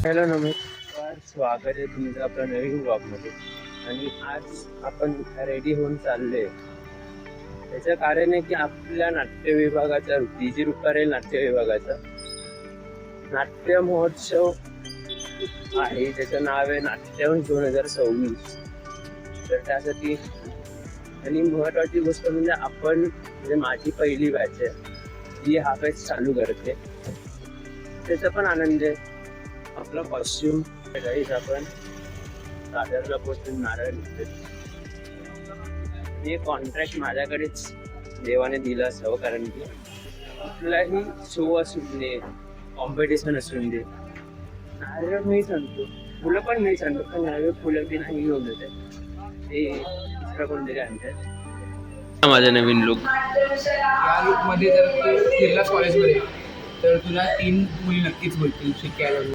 Hello नमस्कार, स्वागत आहे तुमचं आपल्या नवीन ब्लॉगमध्ये. आणि आज आपण रेडी होऊन चाललोय. त्याचं कारण आहे की आपल्या नाट्य विभागाचा जी रूप आहे नाट्य विभागाचा नाट्य महोत्सव आहे, त्याचं नाव आहे नाट्यवंश 2026. तर त्यासाठी आणि महत्वाची गोष्ट म्हणजे आपण म्हणजे माझी पहिली बॅच आहे जी हा बॅच चालू करते, त्याचा पण आनंद आहे. आपला कॉस्ट्युम गाईस आपण दादरला पोचून नारळ घेतले. हे कॉन्ट्रॅक्ट माझ्याकडेच देवाने दिलं असावं, कारण की कुठलाही शो असून दे, कॉम्पिटिशन असून दे, नारळ मी सांगतो, फुलं पण नाही सांगतो, पण नारळ फुलं बी नाही घेऊन येते ते दुसरं कोणतरी आणतात. माझा नवीन लुक या लुकमध्ये जर तू फिरलास कॉलेजमध्ये तर तुला 3 मुली नक्कीच बोलतील शिकायला.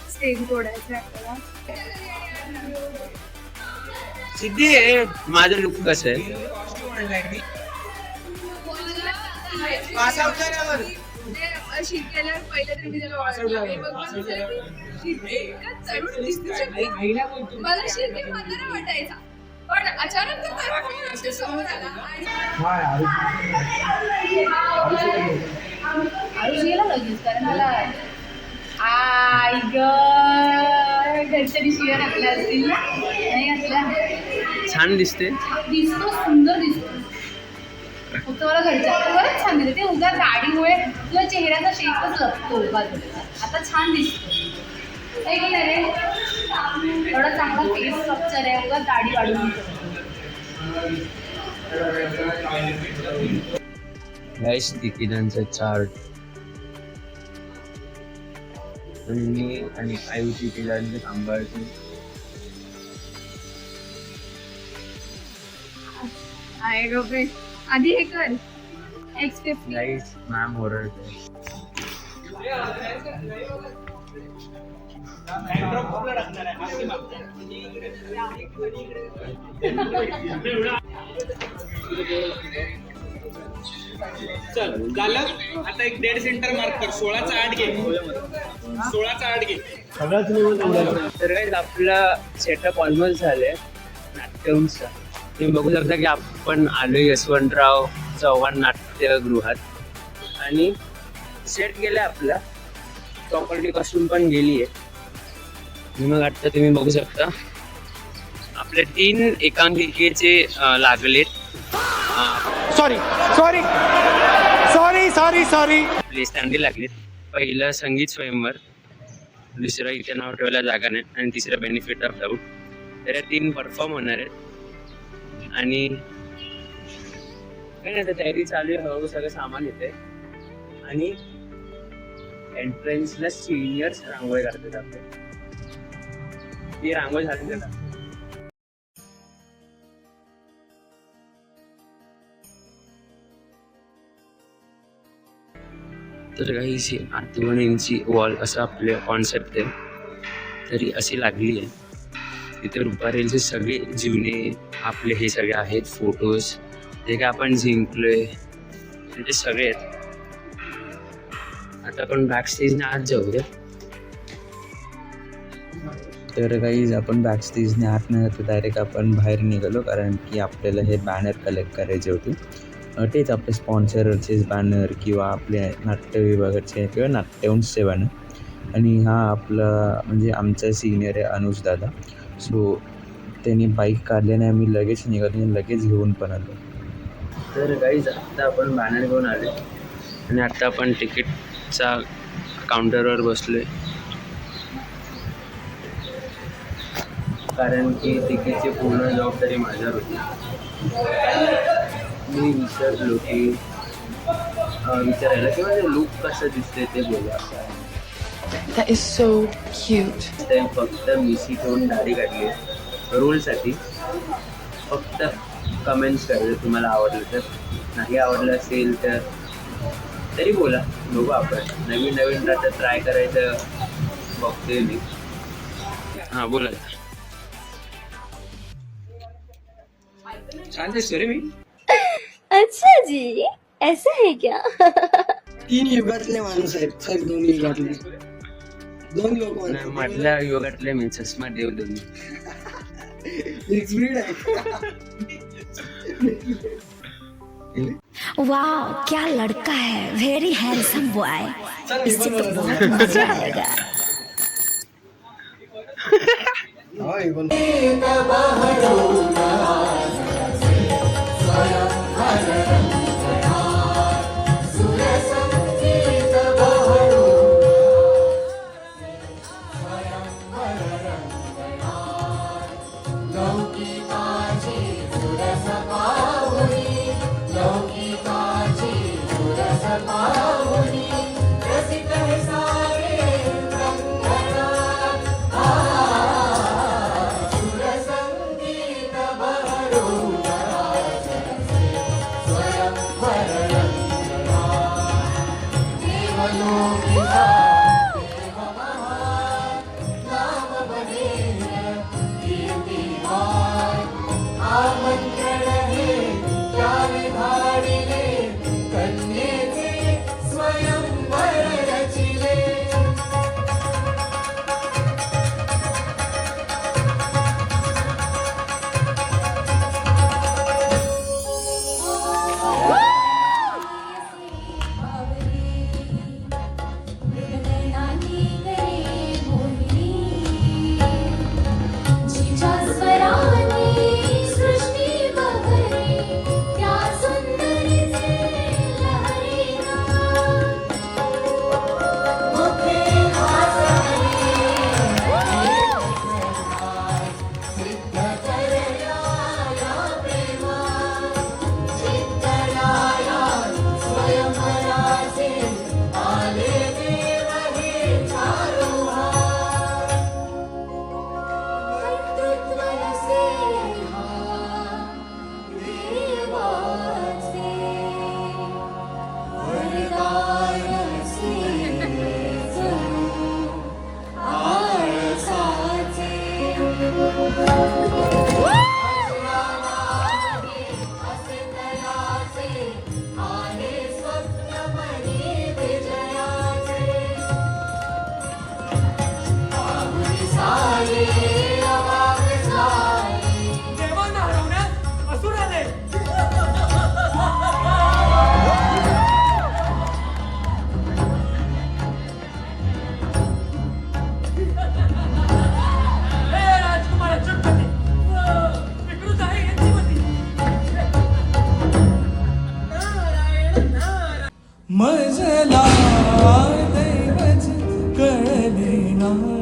स्टेज तोडायचं आपल्याला. सिद्धी आहे. माझं लुक कसं आहे? शीट केल्यावर पहिल्या तरी मला शीट म्हातारा वाटायचा, पण अचानक समोर आला लगेच, कारण मला आई ग घरच्यानी शिव्या घातल्या असतील ना, नाही घातल्या. छान दिसते, दिसतो, सुंदर दिसतो. फक्त मला घरच्या बरंच छान दिसते. ते उगा गाडीमुळे तुझ्या चेहऱ्याचा शेपच लागतो उगा. आता छान दिसतो हे की नाही रे? एवढा चांगला फेस स्ट्रक्चर आहे, उगा गाडी वाढून गाईस तिकिटांचा चार्ट आणि काही तिकिटांचे सांभाळतो. आहे डोके. आधी हे कर X50. गाईस मॅम ओरडते. चल झालं, आता एक डेड सेंटर मार्क कर. 16चा 8 घे. 16चा 8 घे. तर गाईस आपला सेटअप ऑलमोस्ट झालंय नाट्यवंशचा. तुम्ही बघू शकता की आपण आलो यशवंतराव चव्हाण नाट्यगृहात आणि सेट गेलाय आपला. प्रॉपर्टी कॉस्ट्युम पण गेली आहे. मग आता तुम्ही बघू शकता आपले 3 एकांकिकेचे लागलेत. Sorry sorry sorry sorry sorry आपले स्टँडी लागलेत. पहिलं संगीत स्वयंवर, दुसरं इथे नाव ठेवायला जागा नाही, आणि तिसरं बेनिफिट ऑफ डाऊट. तर या 3 परफॉर्म होणार आहेत. आणि काही नाही, तयारी चालू आहे. हळूहळू सगळं सामान येते आणि एंट्रन्सला सिनियर्स रांगोळी काढतात. आपले ती रांगोळी झाली त्याला. तर काही आठवणींची वॉल असं आपले कॉन्सेप्ट आहे. तरी अशी लागली आहे. तिथे रुपारेलचे सगळे जुने आपले हे सगळे आहेत फोटोज, जे काय आपण जिंकलोय ते सगळे आहेत. आता आपण बॅक स्टेजने आत जाऊया. तर काही आपण बॅक स्टेजने आत नाही जातो, डायरेक्ट आपण बाहेर निघालो, कारण की आपल्याला हे बॅनर कलेक्ट करायचे होते. तेच आपले स्पॉन्सरचे बॅनर किंवा आपले नाट्य विभागाचे किंवा नाट्यवंशचे बॅनर. आणि हा आपला म्हणजे आमचा सिनियर आहे अनुज दादा. सो त्यांनी बाईक काढल्याने आम्ही लगेच निघालो आणि लगेच घेऊन पण आलो. तर गाईज आत्ता आपण बॅनर घेऊन आले आणि आत्ता आपण तिकीटचा काउंटरवर बसलोय, कारण की तिकीटची पूर्ण जबाबदारी माझ्यावर होती. मी विचारलो की विचारायला की माझं लुक कसं दिसते ते बोला. That is so cute. ते फक्त मिशी ठेवून दाढी काढली रोलसाठी. फक्त कमेंट्स करायचे तुम्हाला आवडलं तर, नाही आवडलं असेल तर तरी बोला, बघू आपण नवीन नवीन आता ट्राय करायचं बघतोय मी. हा बोला. छान दिसतो रे मी. अच्छा जी ऐसा है क्या? 3 युगातले माणूस आहेत सर, 2 युगातले 2 लोक नाही, मधल्या योगातले मी चष्मा ठेवतो मी. मिक्स ब्रीड आहे. वाह क्या लड़का है, वेरी हैंडसम बॉय, इससे तो बहुत मजा आएगा. हा, हे पण. मजला दैवच कळले नाही.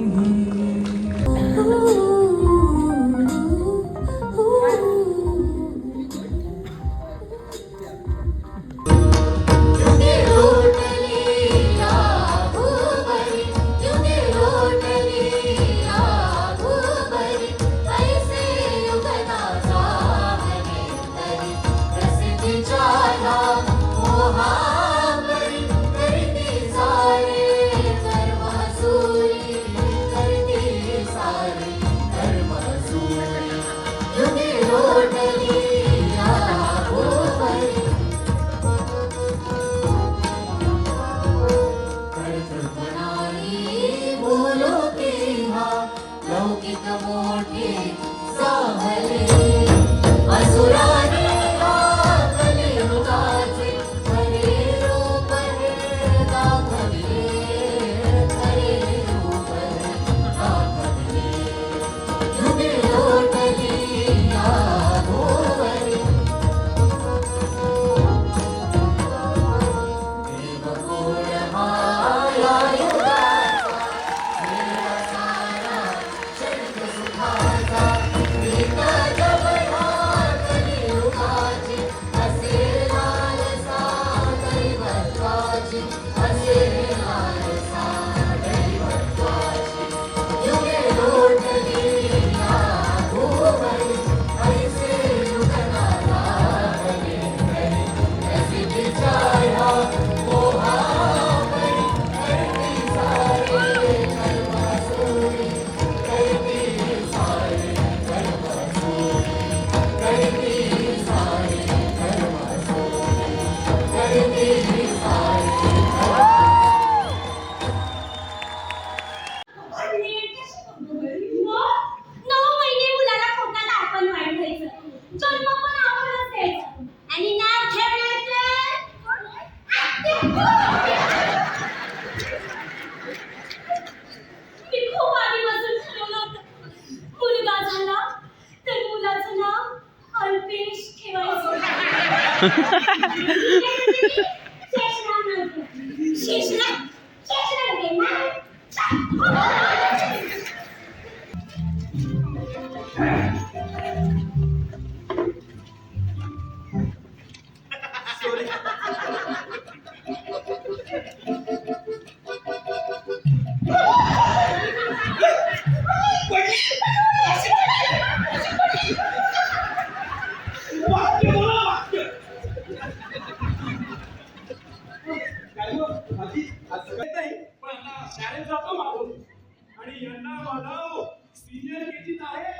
आणि यांना माधव सिनियर केजीत आहे.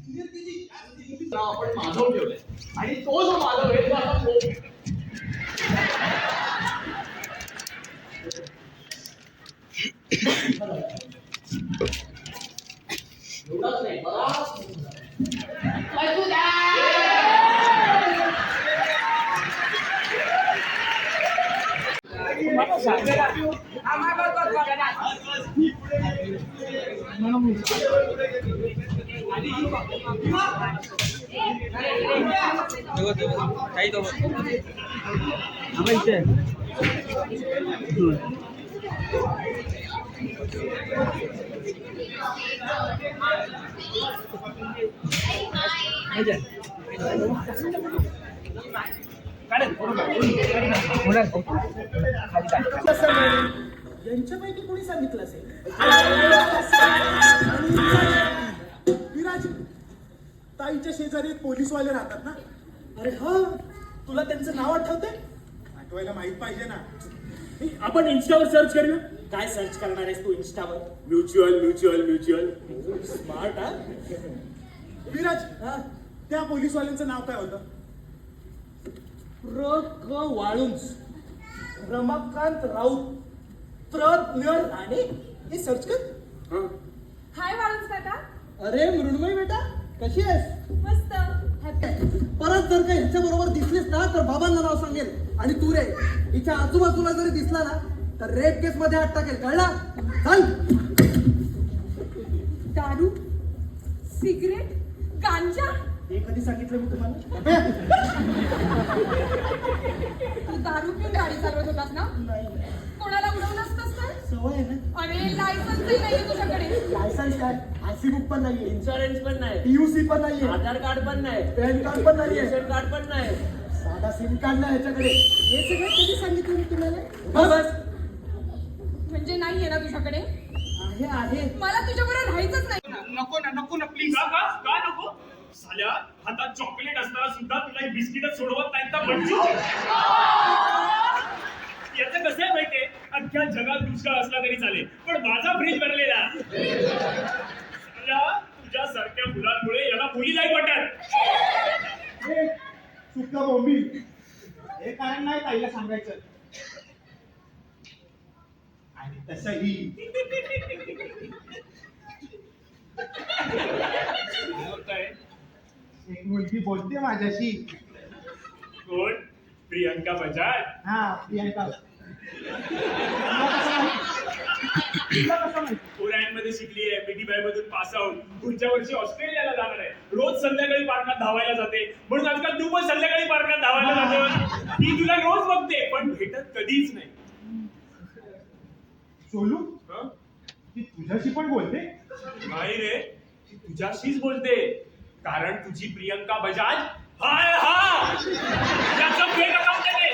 सिनियर केजी नाव आपण माधव ठेवलंय आणि तो जो माधव आहे तो आता एवढाच नाही बराच यांच्यापैकी कोणी सांगितलं असेल? विराज, ताईच्या शेजारी एक पोलीसवाले राहतात ना? अरे हा, तुला त्यांचं नाव आठवतंय? आठवायला माहित पाहिजे ना. आपण इन्स्टावर सर्च करूया. काय सर्च करणार आहेस तू इन्स्टावर? Mutual mutual mutual. स्मार्ट हा. विराज, त्या पोलीसवाल्यांचं नाव काय होतं? वाळुंज, रमाकांत राऊत, राणे. हे सर्च कर. हाय वाळून काका. अरे मृण्मयी बेटा, कशी आहेस? मस्त. परत जर का ह्याच्या बरोबर दिसलीस ना तर बाबांना नाव सांगेल. आणि तू रे, हिच्या आजूबाजूला जरी दिसला ना तर रेप केस मध्ये हात टाकेल. कळला? चल. दारू, सिगरेट, गांजा. हे कधी सांगितलं मी तुम्हाला? तू दारू पिऊन गाडी चालवत होतास ना? कोणाला उडवलं असतंस तर? सवय आहे ना. अरे लायसन्सही नाहीये तुझ्याकडे. लायसन्स काय? आरसी बुक पण नाहीये, इन्शुरन्स पण नाही, पीयूसी पण नाहीये, आधार कार्ड पण नाही, पॅन कार्ड पण नाहीये, रेशन कार्ड पण नाही, साधा सिम कार्ड नाही ह्याच्याकडे. हे सगळं कधी सांगितलं मी तुम्हाला? बस. म्हणजे नाहीये ना तुझ्याकडे? आहे आहे. मला तुझ्याबरोबर राहायचंच नाही. नको ना, नको ना प्लीज. का नको? साल्या हातात चॉकलेट असताना सुद्धा तुला बिस्किटच सोडवत नाही तर म्हणजे याचं कसं आहे माहितीये, अख्ख्या जगात दुष्काळ असला तरी चालेल पण माझा फ्रीज भरलेला. तुझ्या सारख्या मुलांमुळे याला मुली नाही पटत. चुकलं बोंबी. हे कारण नाही ताईला सांगायचं. आणि तसंही एक मुलगी बोलते माझ्याशी. कोण? प्रियंका बजाज. हा, प्रियंका. मध्ये शिकली आहे, मिठीबाई मधून पास आउट, पुढच्या वर्षी ऑस्ट्रेलियाला जाणार आहे. रोज संध्याकाळी पार्कात धावायला जाते, म्हणून आजकाल तू पण संध्याकाळी पार्कात धावायला जाते. ती तुला रोज बघते पण भेटत कधीच नाही. सोलू, ती तुझ्याशी पण बोलते? नाही रे, ती तुझ्याशीच बोलते कारण तुझी प्रियंका बजाज हाय हा याचं फेक अकाउंट आहे.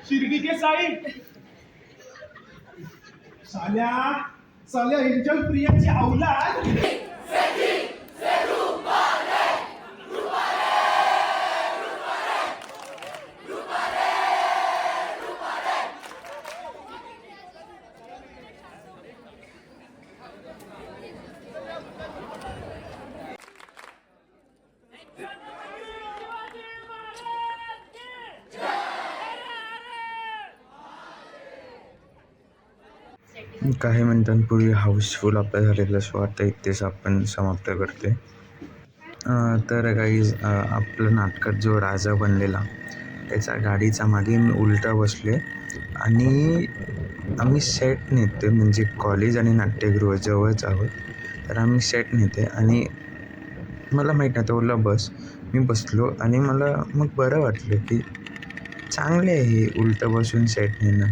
शिर्डी के साईड. साल्या एंजल प्रियाची औलाद. काही मिनिटांपूर्वी हाऊसफुल आपला झालेला शो आता इथेच आपण समाप्त करते. तर काही आपलं नाटकात जो राजा बनलेला त्याच्या गाडीच्या मागे मी उलटा बसले आणि आम्ही सेट नेते, म्हणजे कॉलेज आणि नाट्यगृह जवळच आहोत. तर आम्ही सेट नेते आणि मला माहीत नव्हतं, बोलला बस. मी बसलो आणि मला मग बरं वाटलं की चांगले आहे हे उलटं बसून सेट नेणं.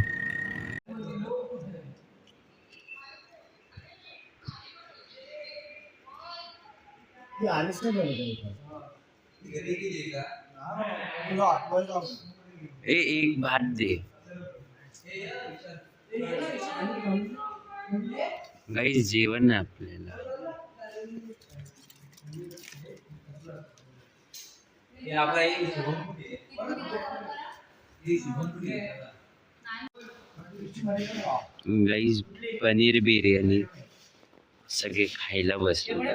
एक भात दे गाईस, जेवण आहे आपल्याला. गाईस, पनीर बिर्याणी सगळे खायला बसले.